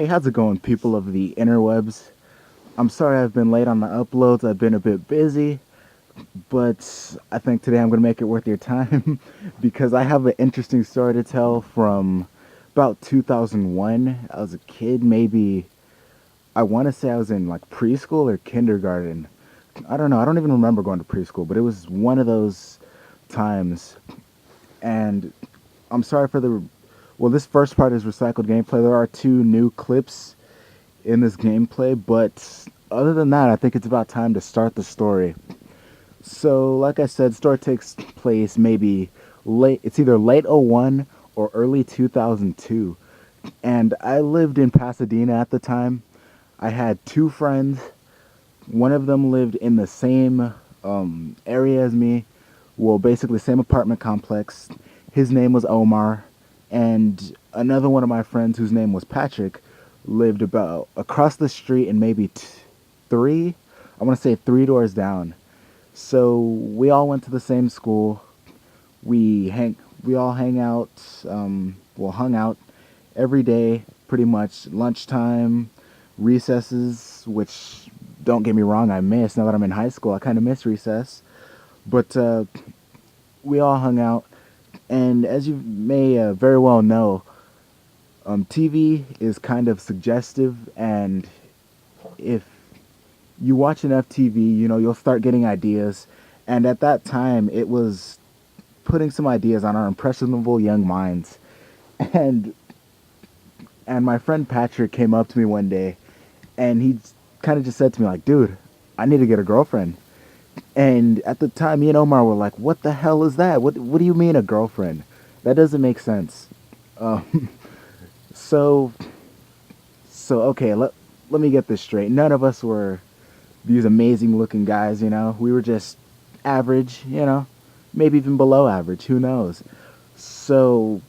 Hey, how's it going, people of the interwebs? I'm sorry I've been late on the uploads. I've been a bit busy, but I think today I'm going to make it worth your time because I have an interesting story to tell from about 2001. I was a kid, maybe I want to say I was in like preschool or kindergarten. I don't know. I don't even remember going to preschool, but it was one of those times. And I'm sorry for the. Well, this first part is recycled gameplay. There are two new clips in this gameplay, but other than that, I think it's about time to start the story. So, like I said, story takes place maybe late. It's either late '01 or early 2002, and I lived in Pasadena at the time. I had two friends. One of them lived in the same area as me. Well, basically, same apartment complex. His name was Omar, and another one of my friends, whose name was Patrick, lived about across the street and maybe three. I want to say three doors down. So we all went to the same school. We all hang out. Well, hung out every day, pretty much lunchtime, recesses. Which, don't get me wrong, I miss. Now that I'm in high school, I kind of miss recess. But we all hung out, and as you may very well know, TV is kind of suggestive, and if you watch enough TV, you'll start getting ideas. And at that time, it was putting some ideas on our impressionable young minds. And and my friend Patrick came up to me one day, and he kind of just said to me like, "Dude, I need to get a girlfriend." And at the time, me and Omar were like, "What the hell is that? What do you mean a girlfriend? That doesn't make sense." So so okay, let me get this straight. None of us were these amazing looking guys, We were just average, maybe even below average, who knows. So,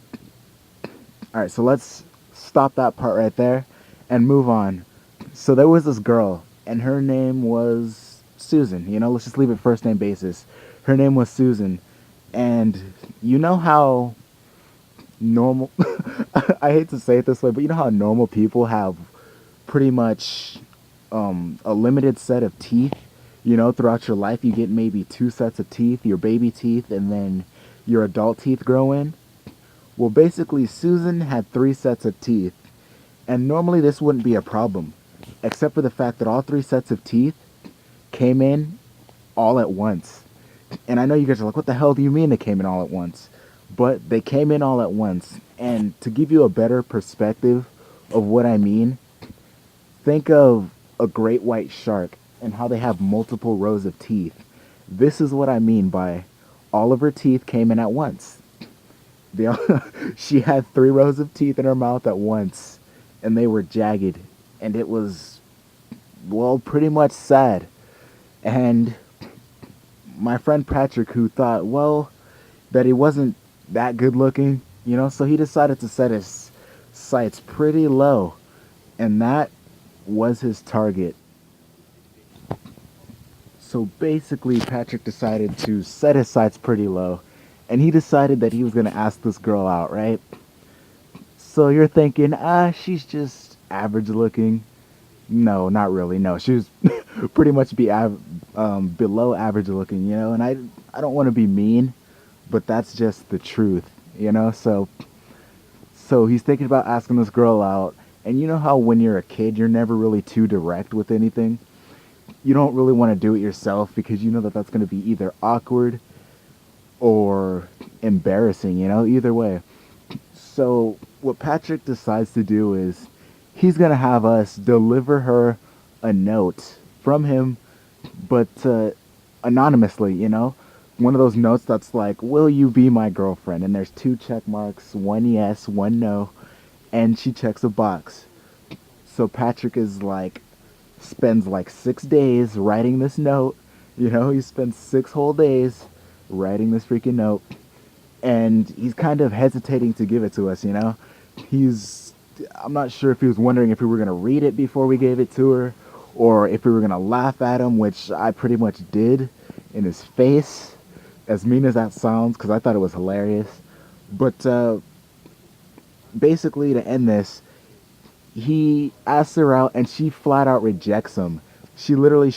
all right, so let's stop that part right there and move on. So there was this girl, and her name was Susan. Let's just leave it first name basis. Her name was Susan, and you know how normal I hate to say it this way, but you know how normal people have pretty much a limited set of teeth. Throughout your life, you get maybe two sets of teeth, your baby teeth, and then your adult teeth grow in. Well, basically, Susan had three sets of teeth, and normally this wouldn't be a problem, except for the fact that all three sets of teeth came in all at once. And I know you guys are like, what the hell do you mean they came in all at once? But they came in all at once. And to give you a better perspective of what I mean, think of a great white shark and how they have multiple rows of teeth. This is what I mean by all of her teeth came in at once. They all, she had three rows of teeth in her mouth at once, and they were jagged. And it was, well, pretty much sad. And my friend Patrick, who thought, well, that he wasn't that good looking, so he decided to set his sights pretty low. And that was his target. So basically, Patrick decided to set his sights pretty low, and he decided that he was going to ask this girl out, right? So you're thinking, she's just average looking. No, not really. No, she was pretty much below average looking, And I don't want to be mean, but that's just the truth. So he's thinking about asking this girl out, and you know how when you're a kid, you're never really too direct with anything. You don't really want to do it yourself because you know that that's going to be either awkward or embarrassing, either way. So what Patrick decides to do is he's going to have us deliver her a note from him, but anonymously, One of those notes that's like, "Will you be my girlfriend?" And there's two check marks, one yes, one no, and she checks a box. So Patrick is like, spends like 6 days writing this note. He spends 6 whole days writing this freaking note, and he's kind of hesitating to give it to us. He's, I'm not sure if he was wondering if we were gonna read it before we gave it to her, or if we were gonna laugh at him, which I pretty much did in his face, as mean as that sounds, because I thought it was hilarious. But basically, to end this, He asks her out and she flat out rejects him. She literally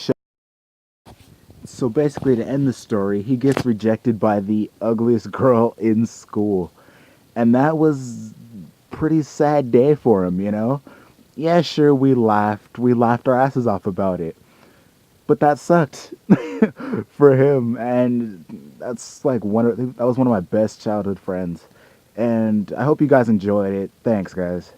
so basically, to end the story, he gets rejected by the ugliest girl in school. And that was pretty sad day for him, you know? Yeah, sure, we laughed. We laughed our asses off about it. But that sucked for him, and that's like that was one of my best childhood friends. And I hope you guys enjoyed it. Thanks, guys.